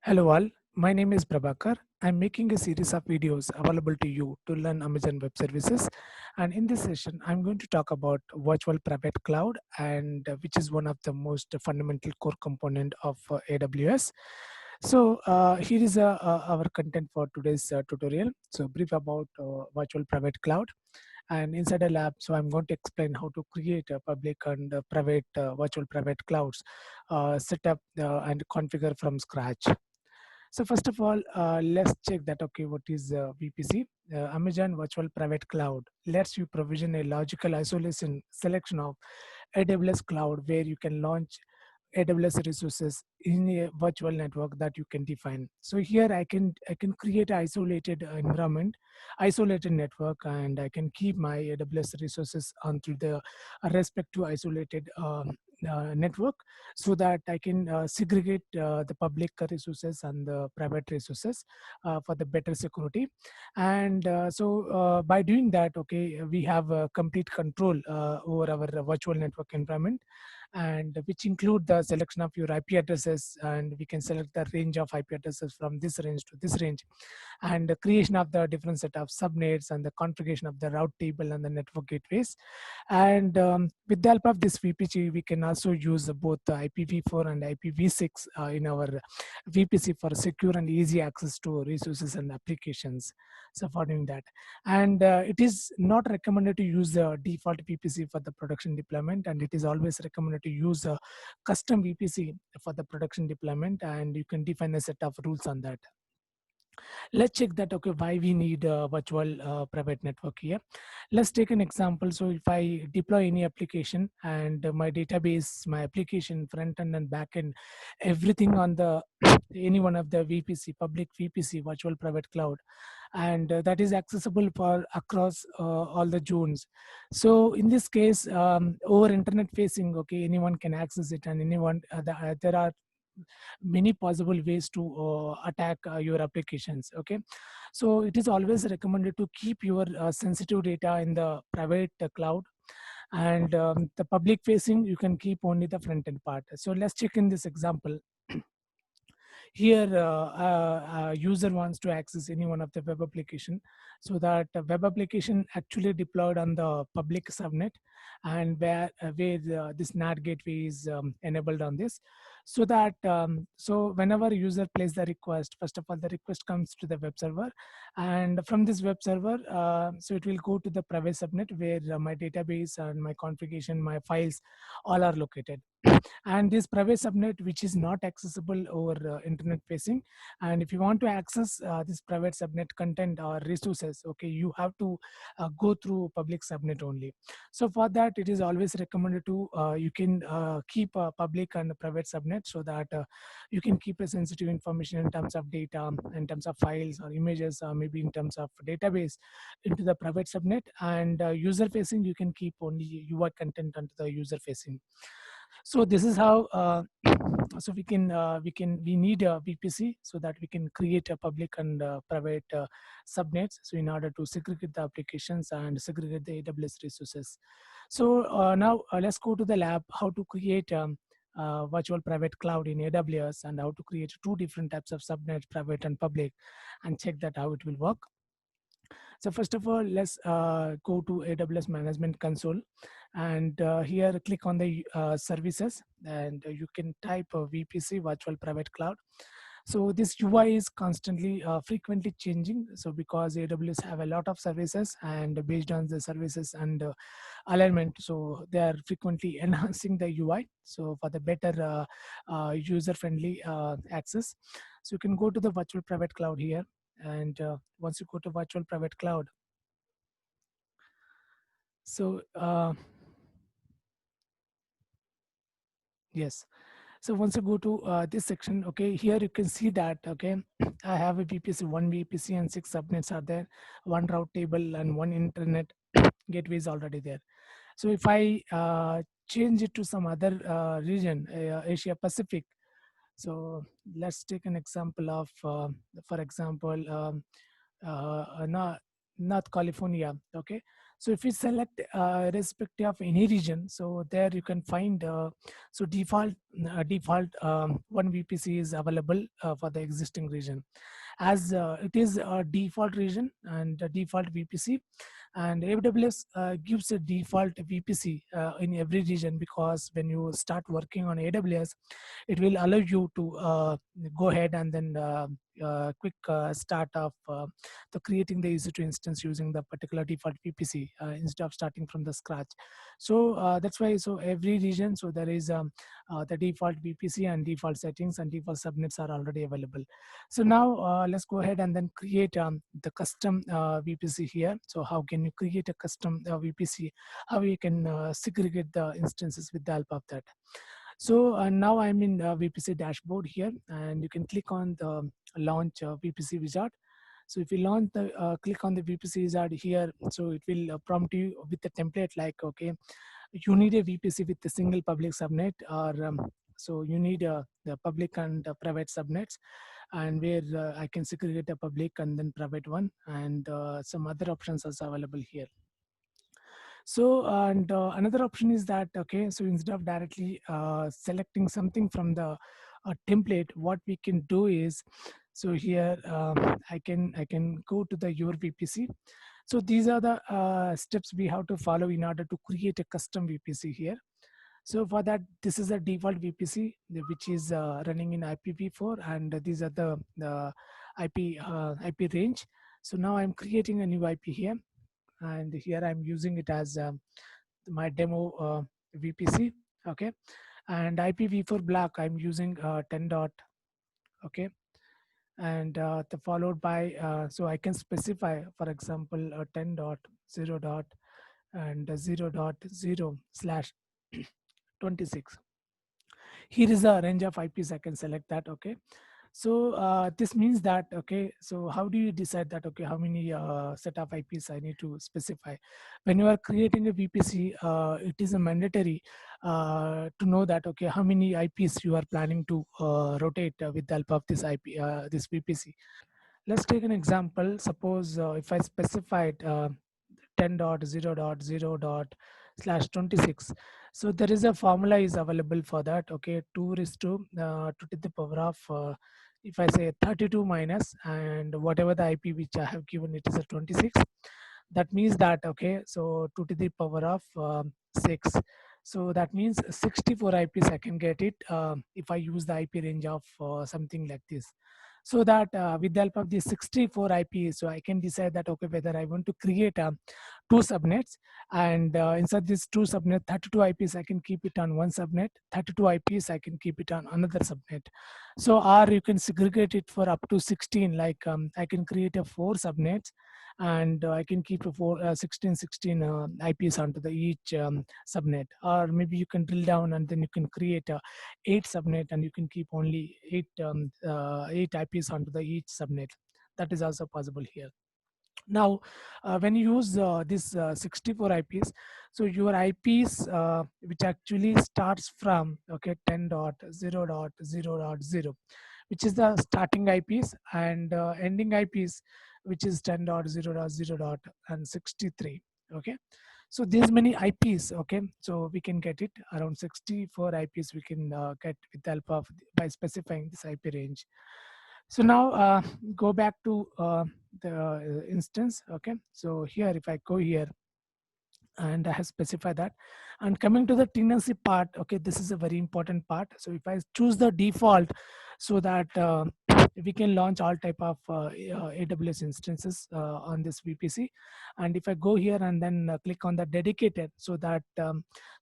Hello all, my name is Prabhakar. I'm making a series of videos available to you to learn Amazon Web Services. And in this session, I'm going to talk about virtual private cloud and which is one of the most fundamental core component of AWS. So here is our content for today's tutorial. So brief about virtual private cloud and inside a lab. So I'm going to explain how to create a public and private virtual private clouds, set up and configure from scratch. So first of all, let's check that, okay, what is VPC? Amazon Virtual Private Cloud lets you provision a logical isolation selection of AWS cloud where you can launch AWS resources in a virtual network that you can define. So here I can create an isolated environment, isolated network, and I can keep my AWS resources onto the respective isolated network so that I can segregate the public resources and the private resources for the better security. And by doing that, okay, we have complete control over our virtual network environment, and which include the selection of your IP addresses, and we can select the range of IP addresses from this range to this range, and the creation of the different set of subnets and the configuration of the route table and the network gateways. And with the help of this VPG, we can also use both the IPv4 and IPv6 in our VPC for secure and easy access to resources and applications. So for doing that, and it is not recommended to use the default VPC for the production deployment, and it is always recommended to use a custom VPC for the production deployment, and you can define a set of rules on that. Let's check that, okay, why we need a virtual private network here. Let's take an example. So if I deploy any application and my database, my application front end and back end, everything on the any one of the VPC, public VPC, virtual private cloud, and that is accessible for across all the zones. So in this case, over internet facing, okay, anyone can access it, and anyone there are many possible ways to attack your applications. Okay, so it is always recommended to keep your sensitive data in the private cloud, and the public facing you can keep only the front end part. So let's check in this example. Here a user wants to access any one of the web application, so that web application actually deployed on the public subnet, and where this NAT gateway is enabled on this, so that so whenever user places the request, first of all the request comes to the web server, and from this web server, so it will go to the private subnet where my database and my configuration, my files all are located. And this private subnet which is not accessible over internet facing, and if you want to access this private subnet content or resources, okay, you have to go through public subnet only. So for that, it is always recommended to you can keep a public and a private subnet, so that you can keep a sensitive information in terms of data, in terms of files or images, maybe in terms of database into the private subnet, and user facing you can keep only UI content onto the user facing. So this is how so we need a VPC so that we can create a public and private subnets, so in order to segregate the applications and segregate the AWS resources. So now let's go to the lab, how to create virtual private cloud in AWS, and how to create two different types of subnets, private and public, and check that how it will work. So first of all, let's go to AWS Management Console, and here click on the services, and you can type VPC, Virtual Private Cloud. So this UI is constantly, frequently changing. So because AWS have a lot of services, and based on the services and alignment, so they are frequently enhancing the UI. So for the better user-friendly access, so you can go to the Virtual Private Cloud here, and once you go to Virtual Private Cloud, so yes. So once you go to this section, okay, here you can see that, okay, I have a VPC, one VPC and 6 subnets are there, one route table and one internet gateway is already there. So if I change it to some other region, Asia Pacific, so let's take an example of, for example, North California, okay. So if you select irrespective of any region, so there you can find so default one VPC is available for the existing region, as it is a default region and a default VPC, and AWS gives a default VPC in every region, because when you start working on AWS, it will allow you to go ahead and then quick start of the creating the EC2 instance using the particular default VPC instead of starting from the scratch. So that's why, so every region, so there is the default VPC and default settings and default subnets are already available. So now let's go ahead and then create the custom VPC here. So how can you create a custom VPC? How you can segregate the instances with the help of that? So now I'm in VPC dashboard here, and you can click on the launch VPC wizard. So if you launch the click on the VPC wizard here, so it will prompt you with a template like, okay, you need a VPC with a single public subnet, or so you need the public and private subnets, and where I can segregate a public and then private one, and some other options are available here. So, and another option is that, okay, so instead of directly selecting something from the template, what we can do is, so here I can go to the your VPC. So these are the steps we have to follow in order to create a custom VPC here. So for that, this is a default VPC which is running in IPv4, and these are the IP range. So now I'm creating a new IP here, and here I'm using it as my demo VPC. Okay, and IPv4 block I'm using 10 dot. Okay, and the followed by so I can specify, for example, 10 dot 0 dot and 0 dot 0 slash 26. Here is a range of IPs I can select that. Okay, so this means that, okay, so how do you decide that, okay, how many set of IPs I need to specify? When you are creating a VPC, it is a mandatory to know that, okay, how many IPs you are planning to rotate with the help of this this VPC. Let's take an example. Suppose if I specified 10.0.0. Slash 26. So there is a formula is available for that. Okay, 2 is to 2 to the power of if I say 32 minus and whatever the IP which I have given, it is a 26. That means that, okay, so 2 to the power of 6. So that means 64 IPs I can get it if I use the IP range of something like this. So that with the help of the 64 IPs, so I can decide that, okay, whether I want to create two subnets, and inside these two subnet, 32 IPs I can keep it on one subnet, 32 IPs I can keep it on another subnet. So, or you can segregate it for up to 16, like I can create a 4 subnets, and I can keep a 16 IPs onto the each subnet. Or maybe you can drill down and then you can create a 8 subnet, and you can keep only 8 IPs onto the each subnet. That is also possible here. Now, when you use this 64 IPs, so your IPs, which actually starts from, okay, 10.0.0.0, which is the starting IPs, and ending IPs, which is 10.0.0. and 63. Okay, so these many IPs. Okay, so we can get it around 64 IPs we can get with the help of by specifying this IP range. So now go back to the instance. Okay, so here if I go here and I have specified that, and coming to the tenancy part, okay, this is a very important part. So if I choose the default, so that we can launch all type of AWS instances on this VPC. And if I go here and then click on the dedicated, so that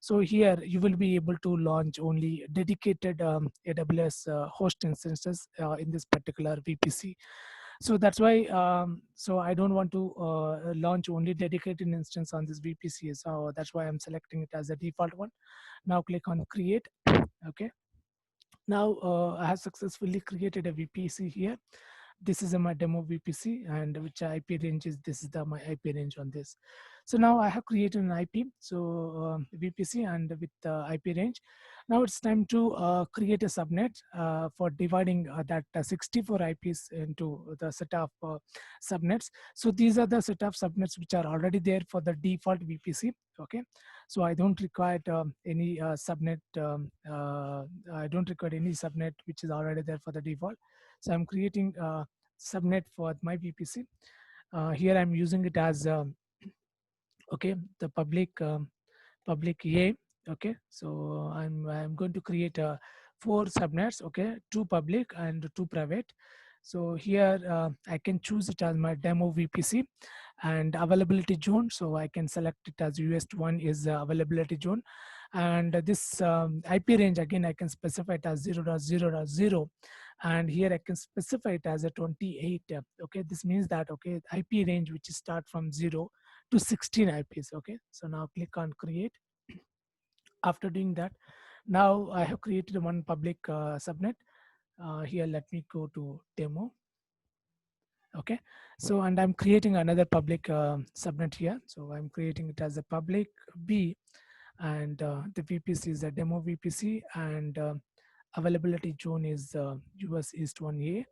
so here you will be able to launch only dedicated AWS host instances in this particular VPC. So that's why so I don't want to launch only dedicated instance on this VPC. So that's why I'm selecting it as a default one. Now click on create. Okay, now I have successfully created a VPC here. This is my demo VPC, and which IP range is, this is the my IP range on this. So now I have created an IP, so VPC and with IP range. Now it's time to create a subnet for dividing that 64 IPs into the set of subnets. So these are the set of subnets which are already there for the default VPC. Okay, so I don't require any subnet. I don't require any subnet which is already there for the default. So I'm creating subnet for my VPC. Here I'm using it as okay, the public A. Okay, so I'm going to create four subnets. Okay, two public and two private. So here I can choose it as my demo VPC and availability zone. So I can select it as US1 is availability zone, and this IP range again I can specify it as 0.0.0, and here I can specify it as a 28. Okay, this means that okay, IP range which is start from 0 to 16 IPs. Okay, so now click on create. After doing that, now I have created one public subnet. Here let me go to demo. Okay, so and I'm creating another public subnet here, so I'm creating it as a public B, and the VPC is a demo VPC, and availability zone is US East 1A,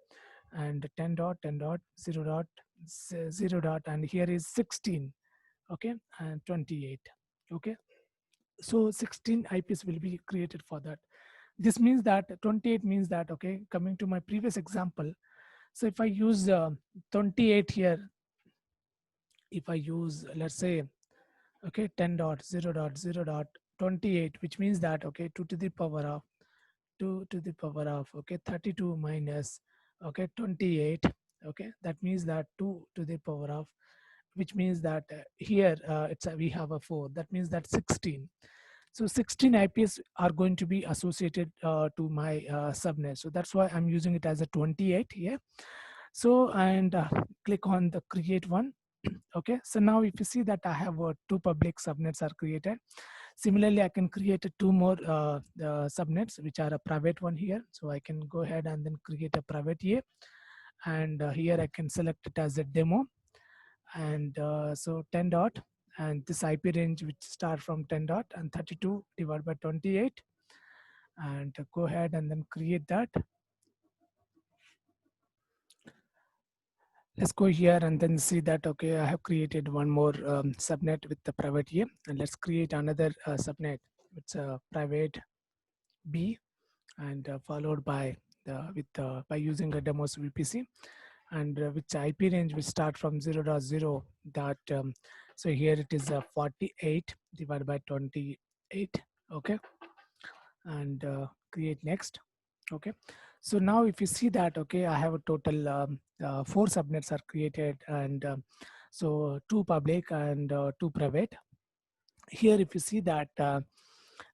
and 10.10.0.0, and here is 16. Okay, and 28. Okay, so 16 IPs will be created for that. This means that 28 means that okay, coming to my previous example, so if I use 28 here, if I use let's say okay 10.0.0.28, which means that okay 2 to the power of 2 to the power of okay 32 minus okay 28. Okay, that means that 2 to the power of, which means that here it's we have a 4, that means that 16. So 16 IPs are going to be associated to my subnet, so that's why I'm using it as a 28 here. So and click on the create one. Okay, so now if you see that I have two public subnets are created. Similarly, I can create two more subnets which are a private one here, so I can go ahead and then create a private here, and here I can select it as a demo, and so 10 dot, and this IP range which start from 10 dot and 32 divided by 28, and go ahead and then create that. Let's go here and then see that okay, I have created one more subnet with the private here, and let's create another subnet. It's a private B, and followed by the with by using a demos VPC, and which IP range will start from 0.0 dot. So here it is 48 divided by 28. Okay, and create next. Okay, so now if you see that okay, I have a total 4 subnets are created, and so 2 public and 2 private. Here if you see that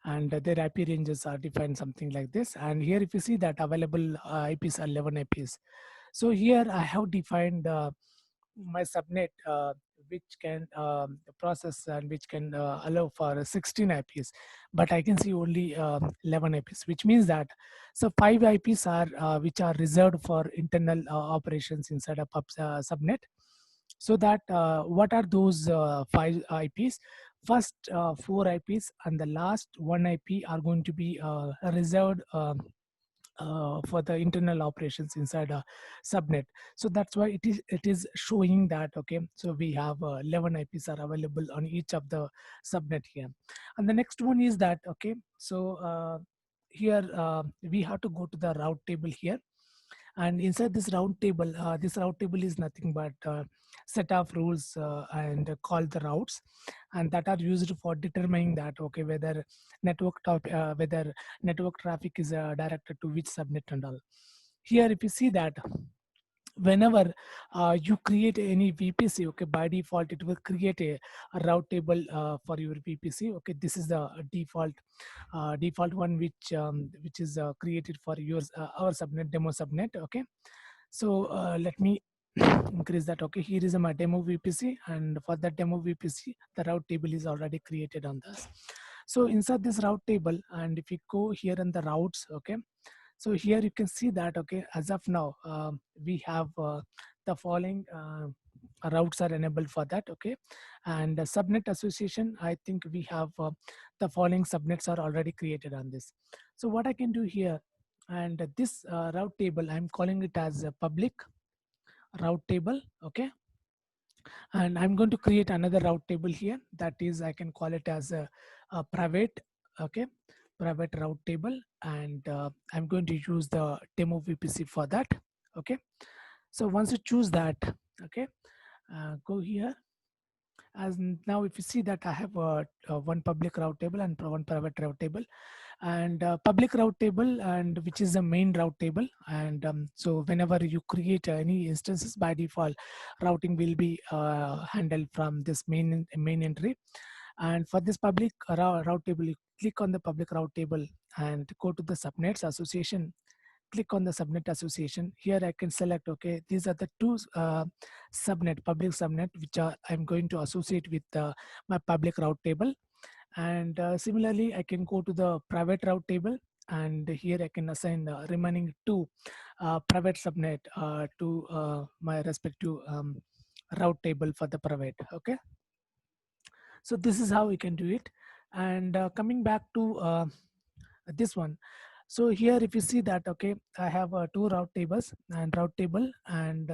and their IP ranges are defined something like this, and here if you see that available IPs are 11 IPs. So here I have defined my subnet which can process and which can allow for 16 IPs, but I can see only 11 IPs, which means that so 5 IPs are which are reserved for internal operations inside a subnet. So that what are those 5 IPs? First 4 IPs and the last 1 IP are going to be reserved for the internal operations inside a subnet. So that's why it is showing that okay, so we have 11 IPs are available on each of the subnet here. And the next one is that okay, so here we have to go to the route table here, and inside this route table is nothing but set of rules and call the routes, and that are used for determining that okay, whether whether network traffic is directed to which subnet and all. Here if you see that whenever you create any VPC, okay, by default it will create a route table for your VPC. Okay, this is the default one which is created for yours our subnet, demo subnet. Okay, so let me increase that. Okay, here is my demo VPC, and for that demo VPC the route table is already created on this. So inside this route table, and if you go here in the routes, okay, so here you can see that okay, as of now we have the following routes are enabled for that. Okay, and subnet association, I think we have the following subnets are already created on this. So what I can do here, and this route table, I'm calling it as a public route table. Okay, and I'm going to create another route table here, that is I can call it as a private. Okay, private route table, and I'm going to use the demo VPC for that. Okay, so once you choose that, okay, go here. Now if you see that I have one public route table and one private route table, and public route table, and which is the main route table. And so whenever you create any instances, by default routing will be handled from this main entry. And for this public route table, you click on the public route table and go to the subnets association. Click on the subnet association. Here I can select, okay, these are the two subnet, public subnet, which are I'm going to associate with my public route table. And similarly, I can go to the private route table, and here I can assign the remaining two private subnet to my respective route table for the private. Okay, so this is how we can do it. And coming back to this one, so here if you see that, okay, I have two route tables and route table, and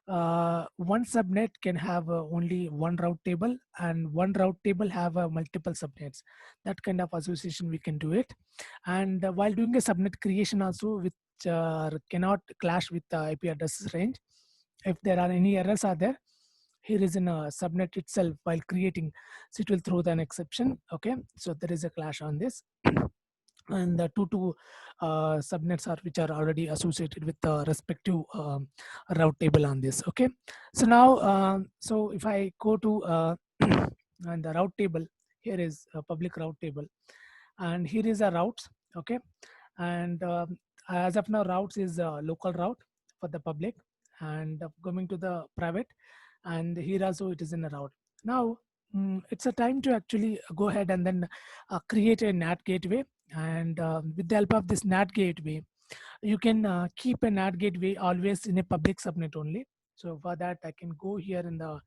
one subnet can have only one route table, and one route table have multiple subnets. That kind of association we can do it. And while doing a subnet creation also, which cannot clash with the IP addresses range, if there are any errors are there, here is in a subnet itself while creating, so it will throw an exception. Okay, so there is a clash on this. And the two subnets are which are already associated with the respective route table on this. Okay, so now so if I go to and the route table, here is a public route table, and here is a routes. Okay, and as of now routes is a local route for the public, and coming to the private, and here also it is in a route. Now it's a time to actually go ahead and then create a NAT gateway. And with the help of this NAT gateway, you can keep a NAT gateway always in a public subnet only. So for that, I can go here in the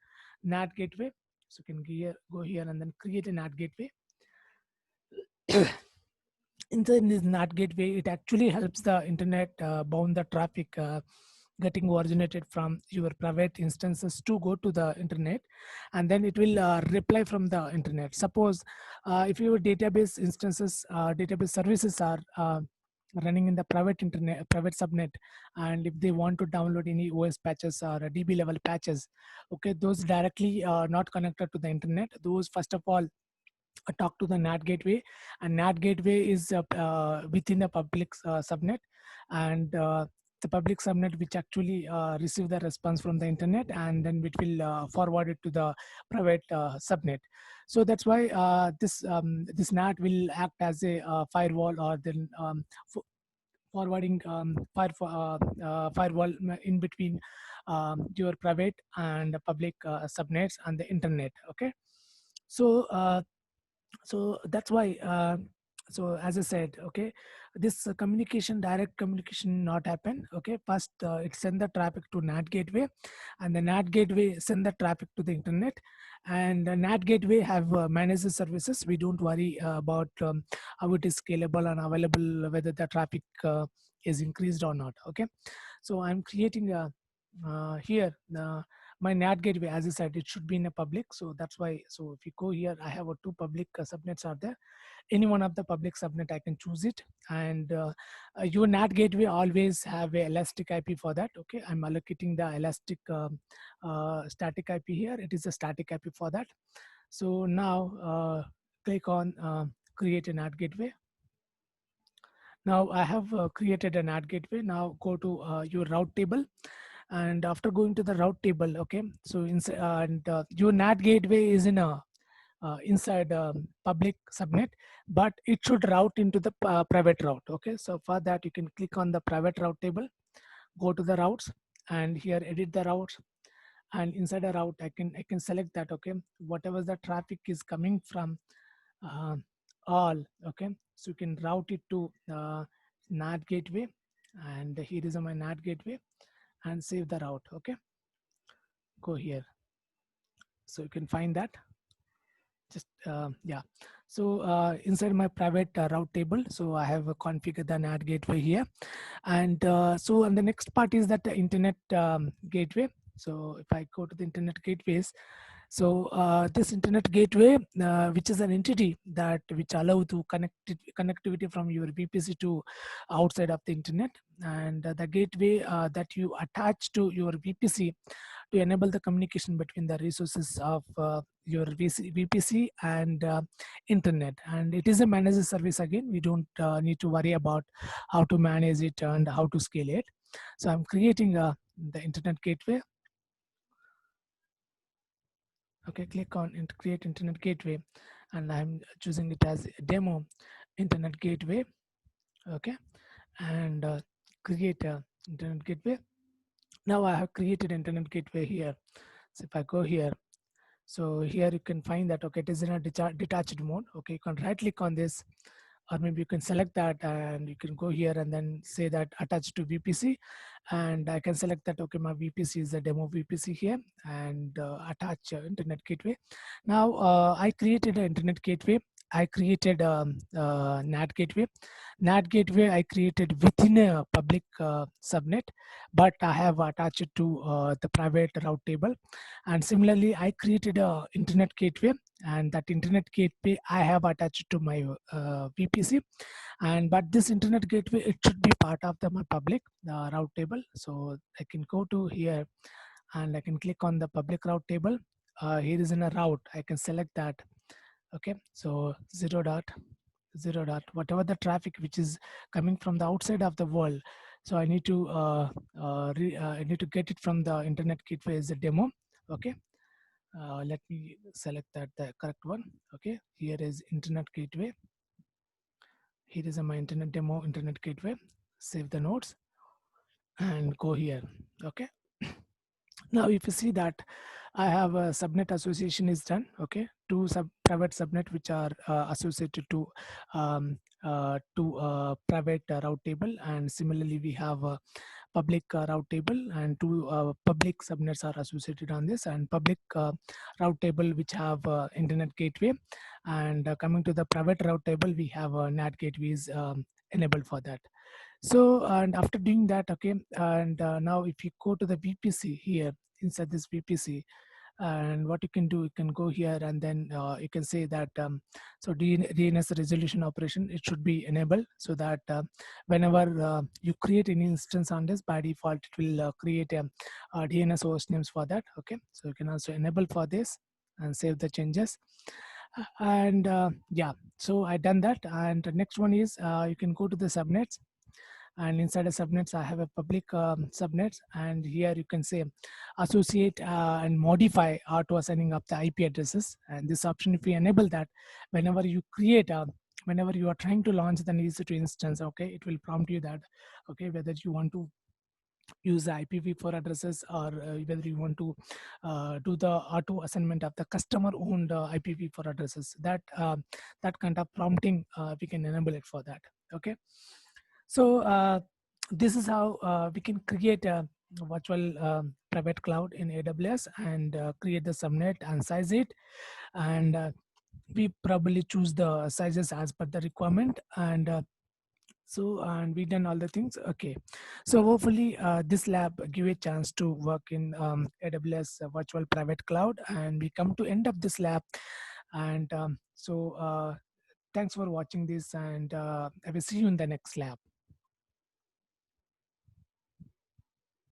NAT gateway. So you can go here and then create a NAT gateway. In this NAT gateway, it actually helps the internet bound the traffic getting originated from your private instances to go to the internet, and then it will reply from the internet. Suppose if your database instances, database services are running in the private internet, private subnet, and if they want to download any OS patches or DB level patches, okay, those directly not connected to the internet. Those first of all talk to the NAT gateway, and NAT gateway is within a public subnet, and the public subnet which actually receive the response from the internet, and then it will forward it to the private subnet. So that's why this NAT will act as a firewall, or then forwarding firewall in between your private and public subnets and the internet. Okay, so so that's why so as I said, okay, this communication, direct communication not happen. Okay, first it send the traffic to NAT gateway, and the NAT gateway send the traffic to the internet, and the NAT gateway have managed services. We don't worry about how it is scalable and available, whether the traffic is increased or not. Okay, so I'm creating a here my NAT gateway, as I said, it should be in a public. So that's why, so if you go here, I have two public subnets are there. Any one of the public subnet, I can choose it. And your NAT gateway always have a elastic IP for that. Okay, I'm allocating the elastic static IP here. It is a static IP for that. So now click on create a NAT gateway. Now I have created a NAT gateway. Now go to your route table, and after going to the route table, okay, so inside and your NAT gateway is in a inside public subnet, but it should route into the private route. Okay, so for that you can click on the private route table, go to the routes, and here edit the routes, and inside a route I can select that. Okay, whatever the traffic is coming from uh, all. Okay, so you can route it to NAT gateway, and here is my NAT gateway, and save the route. Okay, go here. So you can find that. Just yeah. So inside my private route table, so I have configured the NAT gateway here, and so and the next part is that the internet gateway. So if I go to the internet gateways, so this internet gateway, which is an entity that which allow to connectivity from your VPC to outside of the internet, and the gateway that you attach to your VPC to enable the communication between the resources of your VPC and internet. And it is a managed service again. We don't need to worry about how to manage it and how to scale it. So I'm creating the internet gateway. Okay, click on create internet gateway, and I'm choosing it as demo internet gateway. Okay, and create a internet gateway. Now I have created internet gateway here. So if I go here, so here you can find that, okay, it is in a detached mode. Okay, you can right click on this, or maybe you can select that and you can go here and then say that attach to VPC, and I can select that, okay, my VPC is a demo VPC here, and attach internet gateway. Now I created an internet gateway. I created NAT gateway. NAT gateway I created within a public subnet, but I have attached it to the private route table. And similarly, I created a internet gateway, and that internet gateway I have attached to my VPC. And but this internet gateway, it should be part of the my public route table. So I can go to here and I can click on the public route table. Here is in a route. I can select that. Okay, so 0.0 whatever the traffic which is coming from the outside of the world. So I need to I need to get it from the internet gateway as a demo. Okay, let me select that the correct one. Okay, here is internet gateway. Here is my internet demo internet gateway. Save the notes and go here. Okay, now if you see that I have a subnet association is done. Okay, two private subnet which are associated to private route table, and similarly we have a public route table, and two public subnets are associated on this, and public route table which have internet gateway, and coming to the private route table we have NAT gateways enabled for that. So, and after doing that, okay, and now if you go to the VPC here, inside this VPC, and what you can do, you can go here and then you can say that so DNS resolution operation, it should be enabled, so that whenever you create any instance on this, by default it will create a DNS host names for that. Okay, so you can also enable for this and save the changes. And yeah, so I done that. And the next one is you can go to the subnets, and inside the subnets I have a public subnets, and here you can say associate and modify auto assigning of the IP addresses. And this option, if you enable that, whenever you create a whenever you are trying to launch the EC2 instance, okay, it will prompt you that, okay, whether you want to use the IPv4 addresses, or whether you want to do the auto assignment of the customer owned IPv4 addresses. That kind of prompting we can enable it for that. Okay, so this is how we can create a virtual private cloud in AWS, and create the subnet and size it, and we probably choose the sizes as per the requirement. And so, and we done all the things. Okay, so hopefully this lab give a chance to work in AWS virtual private cloud, and we come to end of this lab. And so thanks for watching this, and I will see you in the next lab.